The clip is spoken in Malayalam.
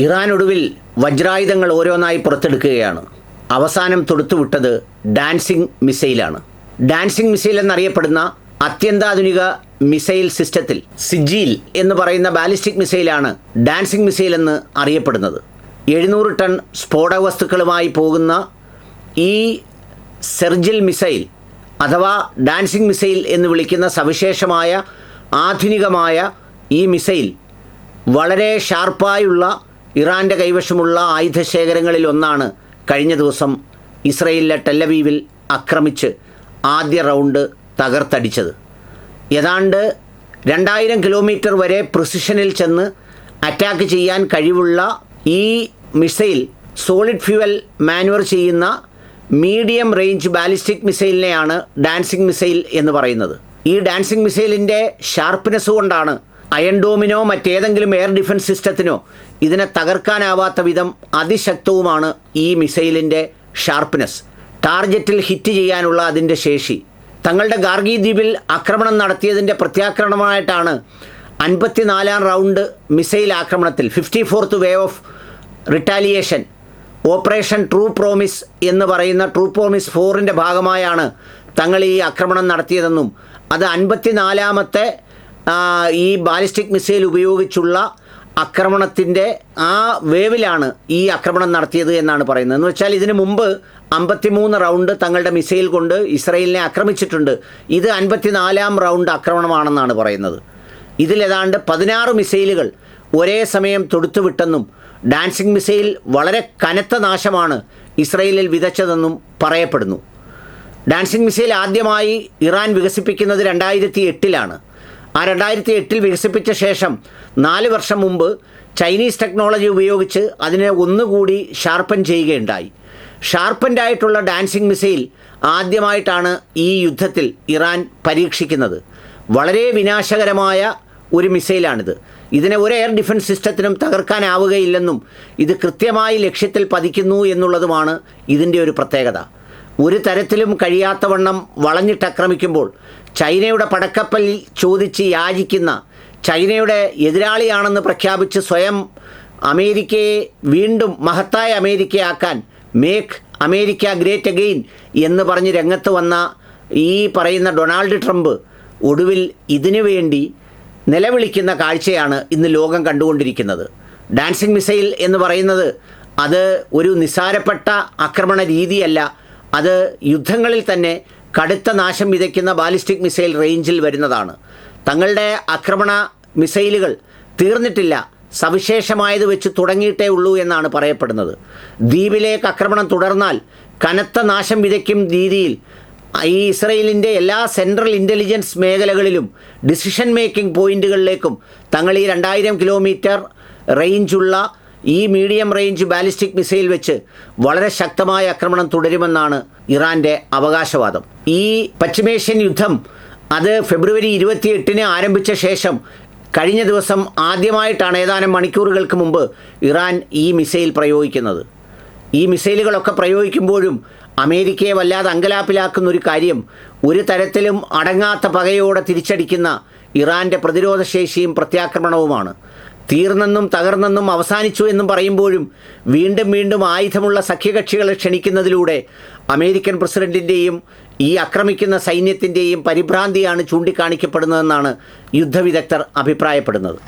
ഇറാൻ ഒടുവിൽ വജ്രായുധങ്ങൾ ഓരോന്നായി പുറത്തെടുക്കുകയാണ്. അവസാനം തൊടുത്തുവിട്ടത് ഡാൻസിംഗ് മിസൈലാണ്. ഡാൻസിംഗ് മിസൈൽ എന്നറിയപ്പെടുന്ന അത്യന്താധുനിക മിസൈൽ സിസ്റ്റത്തിൽ സിജീൽ എന്ന് പറയുന്ന ബാലിസ്റ്റിക് മിസൈലാണ് ഡാൻസിംഗ് മിസൈൽ എന്ന് അറിയപ്പെടുന്നത്. 700 ടൺ സ്ഫോടക വസ്തുക്കളുമായി പോകുന്ന ഈ സെർജിൽ മിസൈൽ അഥവാ ഡാൻസിംഗ് മിസൈൽ എന്ന് വിളിക്കുന്ന സവിശേഷമായ ആധുനികമായ ഈ മിസൈൽ വളരെ ഷാർപ്പായുള്ള ഇറാൻ്റെ കൈവശമുള്ള ആയുധശേഖരങ്ങളിൽ ഒന്നാണ് കഴിഞ്ഞ ദിവസം ഇസ്രയേലിലെ ടെല്ലവീവിൽ ആക്രമിച്ച് ആദ്യ റൗണ്ട് തകർത്തടിച്ചത്. ഏതാണ്ട് 2000 കിലോമീറ്റർ വരെ പ്രിസിഷനിൽ ചെന്ന് അറ്റാക്ക് ചെയ്യാൻ കഴിവുള്ള ഈ മിസൈൽ സോളിഡ് ഫ്യൂവൽ മാനുവർ ചെയ്യുന്ന മീഡിയം റേഞ്ച് ബാലിസ്റ്റിക് മിസൈലിനെയാണ് ഡാൻസിംഗ് മിസൈൽ എന്ന് പറയുന്നത്. ഈ ഡാൻസിംഗ് മിസൈലിൻ്റെ ഷാർപ്പ്നെസ് കൊണ്ടാണ് അയൺ ഡോമിനോ മറ്റേതെങ്കിലും എയർ ഡിഫൻസ് സിസ്റ്റത്തിനോ ഇതിനെ തകർക്കാനാവാത്ത വിധം അതിശക്തവുമാണ് ഈ മിസൈലിൻ്റെ ഷാർപ്പ്നെസ്. ടാർഗറ്റിൽ ഹിറ്റ് ചെയ്യാനുള്ള അതിൻ്റെ ശേഷി. തങ്ങളുടെ ഗാർഗി ദ്വീപിൽ ആക്രമണം നടത്തിയതിൻ്റെ പ്രത്യാക്രമണമായിട്ടാണ് 54ാം റൗണ്ട് മിസൈൽ ആക്രമണത്തിൽ 54th wave of retaliation operation true promise എന്ന് പറയുന്ന ട്രൂ പ്രോമിസ് 4ൻ്റെ ഭാഗമായാണ് തങ്ങൾ ഈ ആക്രമണം നടത്തിയതെന്നും അത് 54ാമത്തെ ഈ ബാലിസ്റ്റിക് മിസൈൽ ഉപയോഗിച്ചുള്ള ആക്രമണത്തിൻ്റെ ആ വേവിലാണ് ഈ ആക്രമണം നടത്തിയത് എന്നാണ് പറയുന്നത്. എന്ന് വെച്ചാൽ ഇതിനു മുമ്പ് 53 റൗണ്ട് തങ്ങളുടെ മിസൈൽ കൊണ്ട് ഇസ്രയേലിനെ ആക്രമിച്ചിട്ടുണ്ട്. ഇത് 54ാം റൗണ്ട് ആക്രമണമാണെന്നാണ് പറയുന്നത്. ഇതിലേതാണ്ട് 16 മിസൈലുകൾ ഒരേ സമയം തൊടുത്തുവിട്ടെന്നും ഡാൻസിംഗ് മിസൈൽ വളരെ കനത്ത നാശമാണ് ഇസ്രയേലിൽ വിതച്ചതെന്നും പറയപ്പെടുന്നു. ഡാൻസിംഗ് മിസൈൽ ആദ്യമായി ഇറാൻ വികസിപ്പിക്കുന്നത് 2008ലാണ്. ആ 2008 വികസിപ്പിച്ച ശേഷം 4 വർഷം മുമ്പ് ചൈനീസ് ടെക്നോളജി ഉപയോഗിച്ച് അതിനെ ഒന്നുകൂടി ഷാർപ്പൻ ചെയ്യുകയുണ്ടായി. ഷാർപ്പൻഡ് ആയിട്ടുള്ള ഡാൻസിംഗ് മിസൈൽ ആദ്യമായിട്ടാണ് ഈ യുദ്ധത്തിൽ ഇറാൻ പരീക്ഷിക്കുന്നത്. വളരെ വിനാശകരമായ ഒരു മിസൈലാണിത്. ഇതിനെ ഒരു എയർ ഡിഫൻസ് സിസ്റ്റത്തിനും തകർക്കാനാവുകയില്ലെന്നും ഇത് കൃത്യമായി ലക്ഷ്യത്തിൽ പതിക്കുന്നു എന്നുള്ളതുമാണ് ഇതിൻ്റെ ഒരു പ്രത്യേകത. ഒരു തരത്തിലും കഴിയാത്തവണ്ണം വളഞ്ഞിട്ടാക്രമിക്കുമ്പോൾ ചൈനയുടെ പടക്കപ്പലിൽ ചോദിച്ച് യാചിക്കുന്ന, ചൈനയുടെ എതിരാളിയാണെന്ന് പ്രഖ്യാപിച്ച് സ്വയം അമേരിക്കയെ വീണ്ടും മഹത്തായ അമേരിക്കയാക്കാൻ മേക്ക് അമേരിക്ക ഗ്രേറ്റ് അഗെയിൻ എന്ന് പറഞ്ഞ് രംഗത്ത് വന്ന ഈ പറയുന്ന ഡൊണാൾഡ് ട്രംപ് ഒടുവിൽ ഇതിനു വേണ്ടി നിലവിളിക്കുന്ന കാഴ്ചയാണ് ഇന്ന് ലോകം കണ്ടുകൊണ്ടിരിക്കുന്നത്. ഡാൻസിംഗ് മിസൈൽ എന്ന് പറയുന്നത് അത് ഒരു നിസ്സാരപ്പെട്ട ആക്രമണ രീതിയല്ല. അത് യുദ്ധങ്ങളിൽ തന്നെ കടുത്ത നാശം വിതയ്ക്കുന്ന ബാലിസ്റ്റിക് മിസൈൽ റേഞ്ചിൽ വരുന്നതാണ്. തങ്ങളുടെ ആക്രമണ മിസൈലുകൾ തീർന്നിട്ടില്ല, സവിശേഷമായത് വെച്ച് തുടങ്ങിയിട്ടേ ഉള്ളൂ എന്നാണ് പറയപ്പെടുന്നത്. ദ്വീപിലേക്ക് ആക്രമണം തുടർന്നാൽ കനത്ത നാശം വിതയ്ക്കും രീതിയിൽ ഈ ഇസ്രയേലിൻ്റെ എല്ലാ സെൻട്രൽ ഇൻ്റലിജൻസ് മേഖലകളിലും ഡിസിഷൻ മേക്കിംഗ് പോയിൻറ്റുകളിലേക്കും തങ്ങൾ ഈ 2000 കിലോമീറ്റർ റേഞ്ചുള്ള ഈ മീഡിയം റേഞ്ച് ബാലിസ്റ്റിക് മിസൈൽ വെച്ച് വളരെ ശക്തമായ ആക്രമണം തുടരുമെന്നാണ് ഇറാൻ്റെ അവകാശവാദം. ഈ പശ്ചിമേഷ്യൻ യുദ്ധം അത് ഫെബ്രുവരി 28 ആരംഭിച്ച ശേഷം കഴിഞ്ഞ ദിവസം ആദ്യമായിട്ടാണ് ഏതാനും മണിക്കൂറുകൾക്ക് മുമ്പ് ഇറാൻ ഈ മിസൈൽ പ്രയോഗിക്കുന്നത്. ഈ മിസൈലുകളൊക്കെ പ്രയോഗിക്കുമ്പോഴും അമേരിക്കയെ വല്ലാതെ അങ്കലാപ്പിലാക്കുന്ന ഒരു കാര്യം, ഒരു തരത്തിലും അടങ്ങാത്ത പകയോടെ തിരിച്ചടിക്കുന്ന ഇറാൻ്റെ പ്രതിരോധ ശേഷിയും പ്രത്യാക്രമണവുമാണ്. തീർന്നെന്നും തകർന്നെന്നും അവസാനിച്ചു എന്നും പറയുമ്പോഴും വീണ്ടും വീണ്ടും ആയുധമുള്ള സഖ്യകക്ഷികളെ ക്ഷണിക്കുന്നതിലൂടെ അമേരിക്കൻ പ്രസിഡൻറ്റിൻ്റെയും ഈ ആക്രമിക്കുന്ന സൈന്യത്തിൻ്റെയും പരിഭ്രാന്തിയാണ് ചൂണ്ടിക്കാണിക്കപ്പെടുന്നതെന്നാണ് യുദ്ധവിദഗ്ധർ അഭിപ്രായപ്പെടുന്നത്.